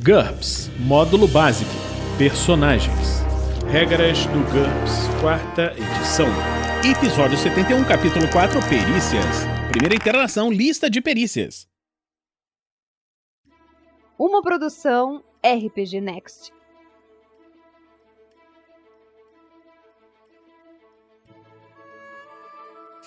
GURPS, Módulo Básico, Personagens. Regras do GURPS, 4ª edição. Episódio 71, capítulo 4, Perícias. Primeira interação, lista de perícias. Uma produção RPG Next.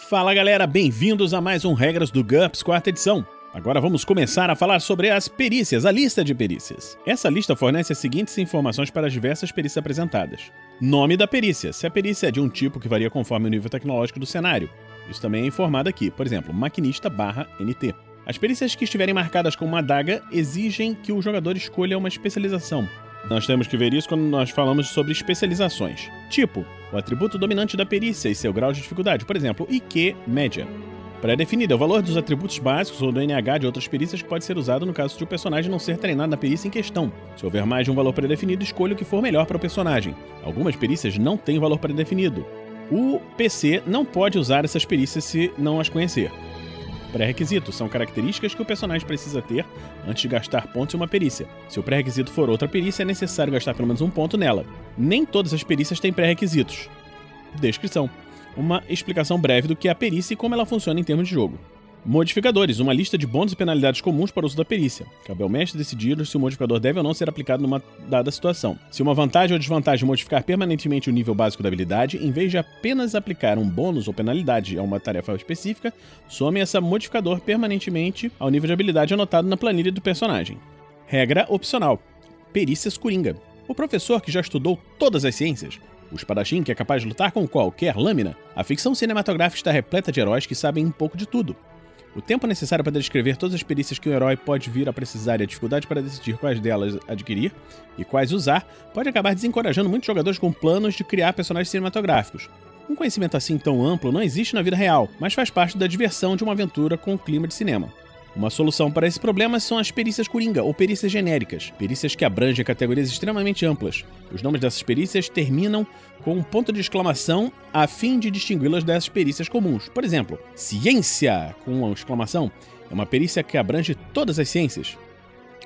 Fala galera, bem-vindos a mais um Regras do GURPS, 4ª edição. Agora vamos começar a falar sobre as perícias, a lista de perícias. Essa lista fornece as seguintes informações para as diversas perícias apresentadas. Nome da perícia, se a perícia é de um tipo que varia conforme o nível tecnológico do cenário. Isso também é informado aqui, por exemplo, maquinista/NT. As perícias que estiverem marcadas com uma adaga exigem que o jogador escolha uma especialização. Nós temos que ver isso quando nós falamos sobre especializações. Tipo, o atributo dominante da perícia e seu grau de dificuldade, por exemplo, IQ média. Pré-definido é o valor dos atributos básicos ou do NH de outras perícias que pode ser usado no caso de o personagem não ser treinado na perícia em questão. Se houver mais de um valor pré-definido, escolha o que for melhor para o personagem. Algumas perícias não têm valor pré-definido. O PC não pode usar essas perícias se não as conhecer. Pré-requisitos são características que o personagem precisa ter antes de gastar pontos em uma perícia. Se o pré-requisito for outra perícia, é necessário gastar pelo menos um ponto nela. Nem todas as perícias têm pré-requisitos. Descrição. Uma explicação breve do que é a perícia e como ela funciona em termos de jogo. Modificadores, uma lista de bônus e penalidades comuns para o uso da perícia. Cabe ao mestre decidir se o modificador deve ou não ser aplicado numa dada situação. Se uma vantagem ou desvantagem modificar permanentemente o nível básico da habilidade, em vez de apenas aplicar um bônus ou penalidade a uma tarefa específica, some esse modificador permanentemente ao nível de habilidade anotado na planilha do personagem. Regra opcional. Perícias coringa. O professor que já estudou todas as ciências, o espadachim que é capaz de lutar com qualquer lâmina, a ficção cinematográfica está repleta de heróis que sabem um pouco de tudo. O tempo necessário para descrever todas as perícias que um herói pode vir a precisar e a dificuldade para decidir quais delas adquirir e quais usar pode acabar desencorajando muitos jogadores com planos de criar personagens cinematográficos. Um conhecimento assim tão amplo não existe na vida real, mas faz parte da diversão de uma aventura com clima de cinema. Uma solução para esse problema são as perícias coringa, ou perícias genéricas, perícias que abrangem categorias extremamente amplas. Os nomes dessas perícias terminam com um ponto de exclamação a fim de distingui-las dessas perícias comuns. Por exemplo, ciência, com uma exclamação, é uma perícia que abrange todas as ciências.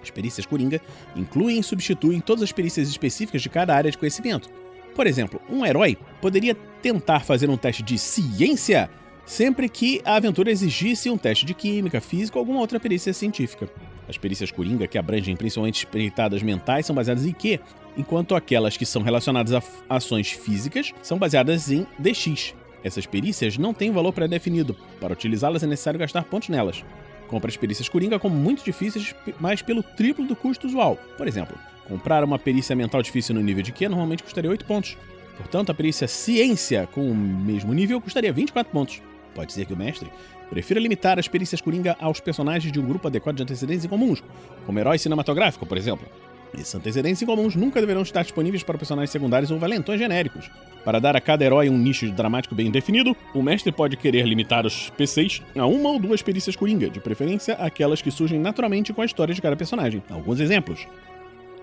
As perícias coringa incluem e substituem todas as perícias específicas de cada área de conhecimento. Por exemplo, um herói poderia tentar fazer um teste de ciência sempre que a aventura exigisse um teste de química, física ou alguma outra perícia científica. As perícias coringa, que abrangem principalmente espreitadas mentais, são baseadas em IQ, enquanto aquelas que são relacionadas a ações físicas são baseadas em DX. Essas perícias não têm valor pré-definido. Para utilizá-las é necessário gastar pontos nelas. Compre as perícias coringa como muito difíceis, mas pelo triplo do custo usual. Por exemplo, comprar uma perícia mental difícil no nível de IQ normalmente custaria 8 pontos. Portanto, a perícia ciência com o mesmo nível custaria 24 pontos. Pode ser que o mestre prefira limitar as perícias coringa aos personagens de um grupo adequado de antecedentes incomuns, como herói cinematográfico, por exemplo. Esses antecedentes incomuns nunca deverão estar disponíveis para personagens secundários ou valentões genéricos. Para dar a cada herói um nicho dramático bem definido, o mestre pode querer limitar os PCs a uma ou duas perícias coringa, de preferência aquelas que surgem naturalmente com a história de cada personagem. Alguns exemplos.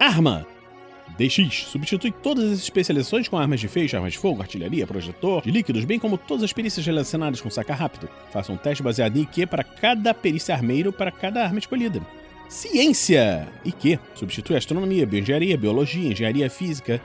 Arma. DX substitui todas as especializações com armas de feixe, armas de fogo, artilharia, projetor, de líquidos, bem como todas as perícias relacionadas com sacar rápido. Faça um teste baseado em IQ para cada perícia armeiro para cada arma escolhida. Ciência! IQ substitui astronomia, bioengenharia, biologia, engenharia física,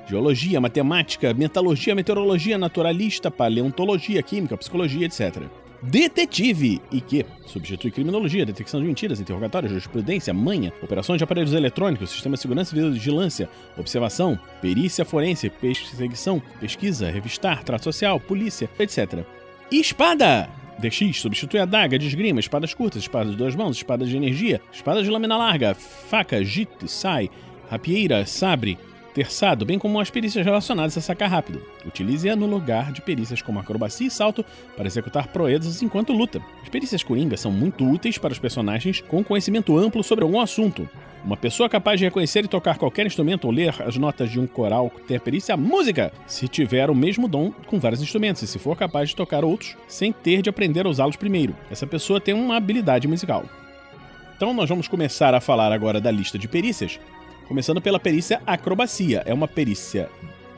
geologia, matemática, metalurgia, meteorologia, naturalista, paleontologia, química, psicologia, etc. Detetive, IQ, substitui criminologia, detecção de mentiras, interrogatório, jurisprudência, manha, operações de aparelhos eletrônicos, sistema de segurança e vigilância, observação, perícia forense, perseguição, pesquisa, revistar, trato social, polícia, etc. Espada! DX substitui adaga, de esgrima, espadas curtas, espadas de duas mãos, espadas de energia, espadas de lâmina larga, faca, jite, sai, rapieira, sabre, terçado, bem como as perícias relacionadas a sacar rápido. Utilize-a no lugar de perícias como acrobacia e salto para executar proezas enquanto luta. As perícias coringa são muito úteis para os personagens com conhecimento amplo sobre algum assunto. Uma pessoa capaz de reconhecer e tocar qualquer instrumento ou ler as notas de um coral tem a perícia música, se tiver o mesmo dom com vários instrumentos e se for capaz de tocar outros sem ter de aprender a usá-los primeiro. Essa pessoa tem uma habilidade musical. Então nós vamos começar a falar agora da lista de perícias. Começando pela perícia acrobacia. É uma perícia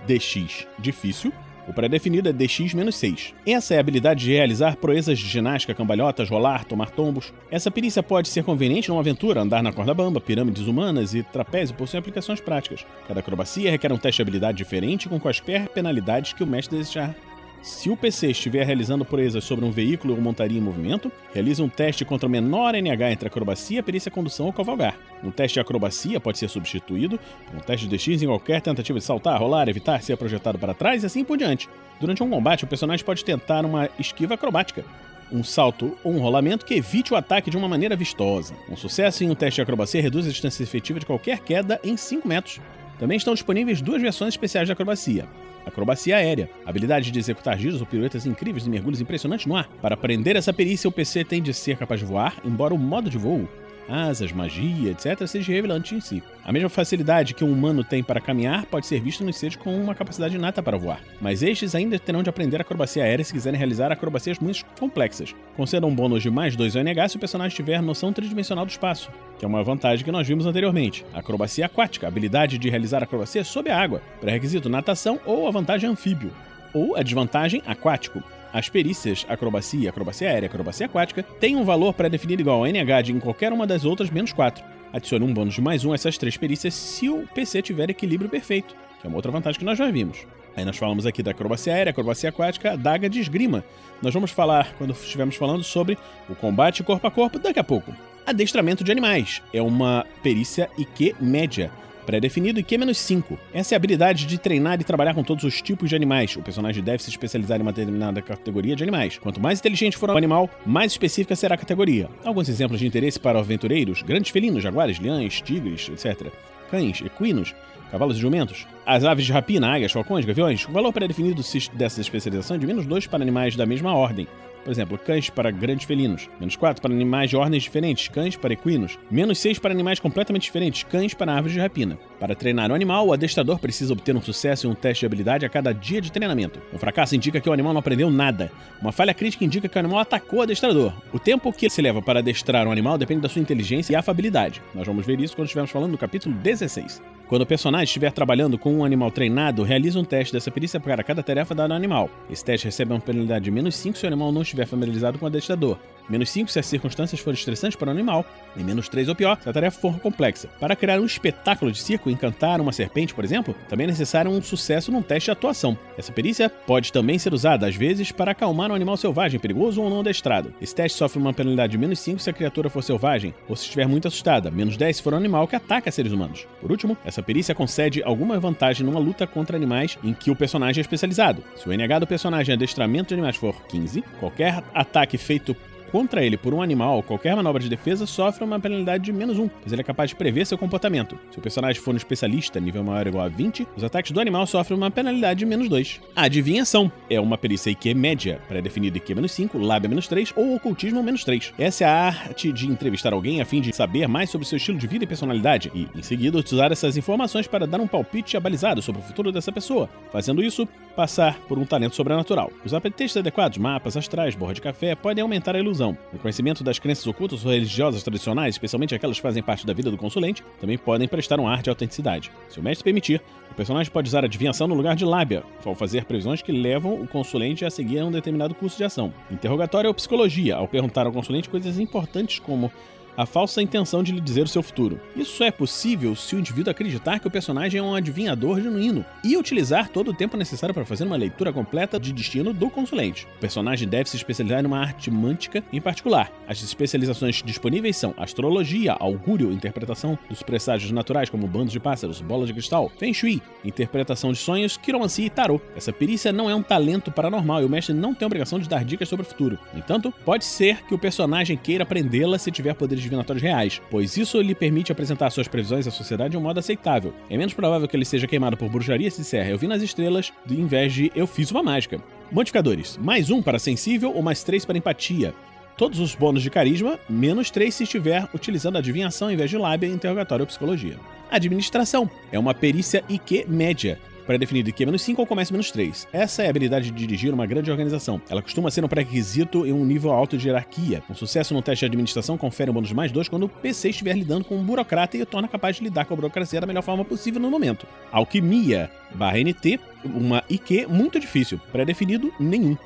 DX difícil, O pré-definido é DX-6. Essa é a habilidade de realizar proezas de ginástica, cambalhotas, rolar, tomar tombos. Essa perícia pode ser conveniente numa aventura, andar na corda bamba, pirâmides humanas e trapézio possuem aplicações práticas. Cada acrobacia requer um teste de habilidade diferente com quaisquer penalidades que o mestre desejar. Se o PC estiver realizando proezas sobre um veículo ou montaria em movimento, realize um teste contra o menor NH entre acrobacia, perícia, condução ou cavalgar. Um teste de acrobacia pode ser substituído por um teste de DX em qualquer tentativa de saltar, rolar, evitar ser projetado para trás e assim por diante. Durante um combate, o personagem pode tentar uma esquiva acrobática, um salto ou um rolamento que evite o ataque de uma maneira vistosa. Um sucesso em um teste de acrobacia reduz a distância efetiva de qualquer queda em 5 metros. Também estão disponíveis 2 versões especiais de acrobacia. Acrobacia aérea, habilidade de executar giros ou piruetas incríveis e mergulhos impressionantes no ar. Para aprender essa perícia, o PC tem de ser capaz de voar, embora o modo de voo, asas, magia, etc. seja revelante em si. A mesma facilidade que um humano tem para caminhar pode ser vista nos seres com uma capacidade inata para voar. Mas estes ainda terão de aprender acrobacia aérea se quiserem realizar acrobacias muito complexas. Conceda um bônus de mais 2 ONH se o personagem tiver noção tridimensional do espaço, que é uma vantagem que nós vimos anteriormente. Acrobacia aquática, habilidade de realizar acrobacia sob a água. Pré-requisito natação ou a vantagem anfíbio. Ou a desvantagem aquático. As perícias acrobacia, acrobacia aérea e acrobacia aquática têm um valor pré-definido igual a NH de em qualquer uma das outras menos 4. Adicione um bônus de mais 1 a essas 3 perícias se o PC tiver equilíbrio perfeito, que é uma outra vantagem que nós já vimos. Aí nós falamos aqui da acrobacia aérea, acrobacia aquática, adaga de esgrima. Nós vamos falar, quando estivermos falando sobre o combate corpo a corpo, daqui a pouco. Adestramento de animais é uma perícia IQ média, pré-definido IQ-5. Essa é a habilidade de treinar e trabalhar com todos os tipos de animais. O personagem deve se especializar em uma determinada categoria de animais. Quanto mais inteligente for o animal, mais específica será a categoria. Alguns exemplos de interesse para aventureiros: grandes felinos, jaguares, leões, tigres, etc. Cães, equinos, cavalos e jumentos. As aves de rapina, águias, falcões, gaviões. O valor pré-definido dessa especialização é de -2 para animais da mesma ordem. Por exemplo, cães para grandes felinos, -4 para animais de ordens diferentes, cães para equinos, -6 para animais completamente diferentes, cães para árvores de rapina. Para treinar o animal, o adestrador precisa obter um sucesso em um teste de habilidade a cada dia de treinamento. Um fracasso indica que o animal não aprendeu nada. Uma falha crítica indica que o animal atacou o adestrador. O tempo que se leva para adestrar um animal depende da sua inteligência e afabilidade. Nós vamos ver isso quando estivermos falando no capítulo 16. Quando o personagem estiver trabalhando com um animal treinado, realiza um teste dessa perícia para cada tarefa dada ao animal. Esse teste recebe uma penalidade de -5 se o animal não estiver familiarizado com o adestrador, -5 se as circunstâncias forem estressantes para o animal, e -3 ou pior se a tarefa for complexa. Para criar um espetáculo de circo e encantar uma serpente, por exemplo, também é necessário um sucesso num teste de atuação. Essa perícia pode também ser usada, às vezes, para acalmar um animal selvagem, perigoso ou não adestrado. Esse teste sofre uma penalidade de -5 se a criatura for selvagem ou se estiver muito assustada, -10 se for um animal que ataca seres humanos. Por último, essa perícia concede alguma vantagem numa luta contra animais em que o personagem é especializado. Se o NH do personagem em adestramento de animais for 15, qualquer ataque feito contra ele por um animal, qualquer manobra de defesa sofre uma penalidade de -1, pois ele é capaz de prever seu comportamento. Se o personagem for um especialista, nível maior ou igual a 20, os ataques do animal sofrem uma penalidade de -2. A adivinhação é uma perícia IQ média, pré-definida IQ-5, lábia -3 ou ocultismo -3. Essa é a arte de entrevistar alguém a fim de saber mais sobre seu estilo de vida e personalidade e, em seguida, utilizar essas informações para dar um palpite abalizado sobre o futuro dessa pessoa. Fazendo isso, passar por um talento sobrenatural. Os apetreches adequados, mapas astrais, borra de café, podem aumentar a ilusão. O conhecimento das crenças ocultas ou religiosas tradicionais, especialmente aquelas que fazem parte da vida do consulente, também podem prestar um ar de autenticidade. Se o mestre permitir, o personagem pode usar a adivinhação no lugar de lábia, ao fazer previsões que levam o consulente a seguir um determinado curso de ação. Interrogatório ou psicologia, ao perguntar ao consulente coisas importantes como a falsa intenção de lhe dizer o seu futuro. Isso é possível se o indivíduo acreditar que o personagem é um adivinhador genuíno e utilizar todo o tempo necessário para fazer uma leitura completa de destino do consulente. O personagem deve se especializar em uma arte mântica em particular. As especializações disponíveis são astrologia, augúrio, interpretação dos presságios naturais como bandos de pássaros, bolas de cristal, feng shui, interpretação de sonhos, quiromancia e tarô. Essa perícia não é um talento paranormal e o mestre não tem a obrigação de dar dicas sobre o futuro. No entanto, pode ser que o personagem queira aprendê-la se tiver poderes divinatórios reais, pois isso lhe permite apresentar suas previsões à sociedade de um modo aceitável. É menos provável que ele seja queimado por bruxaria se disser "eu vi nas estrelas", em vez de "eu fiz uma mágica". Modificadores: +1 para sensível ou +3 para empatia. Todos os bônus de carisma, -3 se estiver utilizando adivinhação em vez de lábia, interrogatório ou psicologia. Administração é uma perícia IQ média, pré-definido IQ-5 ou comércio -3. Essa é a habilidade de dirigir uma grande organização. Ela costuma ser um pré-requisito em um nível alto de hierarquia. Um sucesso no teste de administração confere um bônus de +2 quando o PC estiver lidando com um burocrata e o torna capaz de lidar com a burocracia da melhor forma possível no momento. Alquimia/NT, uma IQ muito difícil, pré-definido nenhum.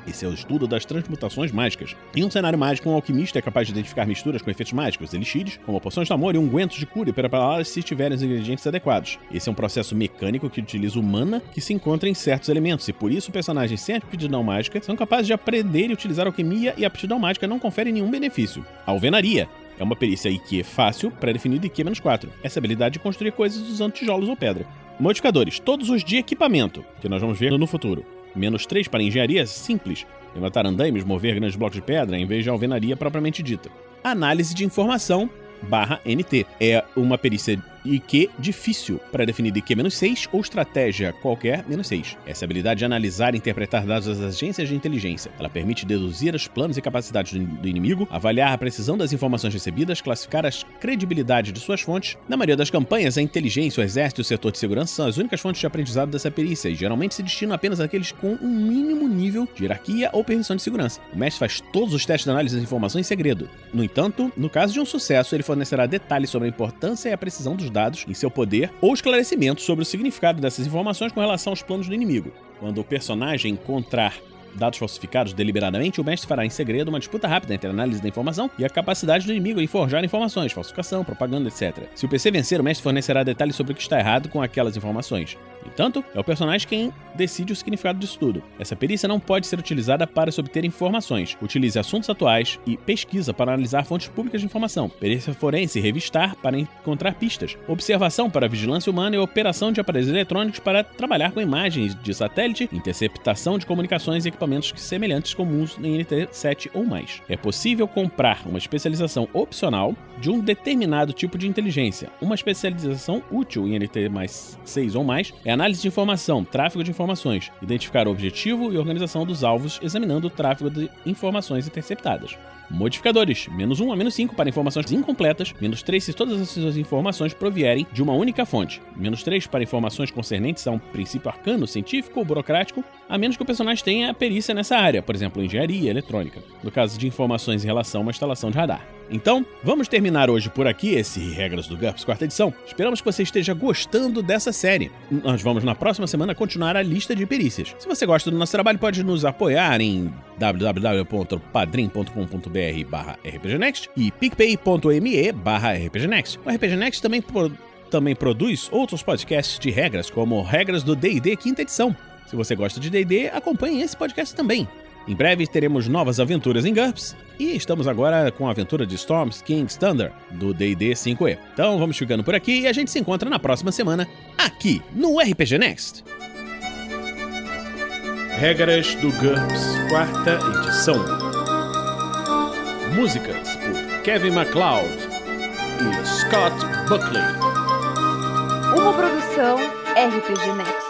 Esse é o estudo das transmutações mágicas. Em um cenário mágico, um alquimista é capaz de identificar misturas com efeitos mágicos, elixires, como poções de amor e ungüentos de cura e prepará-las se tiverem os ingredientes adequados. Esse é um processo mecânico que utiliza o mana que se encontra em certos elementos, e por isso personagens sem aptidão mágica são capazes de aprender e utilizar alquimia, e a aptidão mágica não confere nenhum benefício. Alvenaria é uma perícia IQ fácil, pré-definida IQ-4. Essa habilidade de construir coisas usando tijolos ou pedra. Modificadores, todos os de equipamento, que nós vamos ver no futuro. -3 para engenharia simples, levantar andaimes, mover grandes blocos de pedra, em vez de alvenaria propriamente dita. Análise de informação/NT é uma perícia IQ difícil, pré-definida IQ-6 ou estratégia qualquer -6. Essa habilidade de analisar e interpretar dados das agências de inteligência. Ela permite deduzir os planos e capacidades do inimigo, avaliar a precisão das informações recebidas, classificar a credibilidade de suas fontes. Na maioria das campanhas, a inteligência, o exército e o setor de segurança são as únicas fontes de aprendizado dessa perícia e geralmente se destinam apenas àqueles com um mínimo nível de hierarquia ou permissão de segurança. O mestre faz todos os testes de análise das informações em segredo. No entanto, no caso de um sucesso, ele fornecerá detalhes sobre a importância e a precisão dos dados em seu poder ou esclarecimentos sobre o significado dessas informações com relação aos planos do inimigo. Quando o personagem encontrar dados falsificados deliberadamente, o mestre fará em segredo uma disputa rápida entre a análise da informação e a capacidade do inimigo em forjar informações, falsificação, propaganda, etc. Se o PC vencer, o mestre fornecerá detalhes sobre o que está errado com aquelas informações. No entanto, é o personagem quem decide o significado disso tudo. Essa perícia não pode ser utilizada para se obter informações. Utilize assuntos atuais e pesquisa para analisar fontes públicas de informação. Perícia forense e revistar para encontrar pistas. Observação para vigilância humana e operação de aparelhos eletrônicos para trabalhar com imagens de satélite, interceptação de comunicações e equipamentos semelhantes comuns em NT7 ou mais. É possível comprar uma especialização opcional de um determinado tipo de inteligência. Uma especialização útil em NT+6 ou mais é análise de informação, tráfego de informações, identificar o objetivo e organização dos alvos examinando o tráfego de informações interceptadas. Modificadores, -1 a -5 para informações incompletas, -3 se todas essas informações provierem de uma única fonte, -3 para informações concernentes a um princípio arcano, científico ou burocrático, a menos que o personagem tenha perícia nessa área, por exemplo, engenharia, eletrônica, no caso de informações em relação a uma instalação de radar. Então, vamos terminar hoje por aqui esse Regras do GURPS 4ª edição. Esperamos que você esteja gostando dessa série. Nós vamos na próxima semana continuar a lista de perícias. Se você gosta do nosso trabalho, pode nos apoiar em www.padrim.com.br/rpgnext e picpay.me/rpgnext. O RPG Next também produz outros podcasts de regras, como Regras do D&D 5ª edição. Se você gosta de D&D, acompanhe esse podcast também. Em breve teremos novas aventuras em GURPS e estamos agora com a aventura de Storm's King's Thunder, do D&D 5e. Então vamos ficando por aqui e a gente se encontra na próxima semana, aqui no RPG Next. Regras do GURPS 4ª edição. Músicas por Kevin MacLeod e Scott Buckley. Uma produção RPG Next.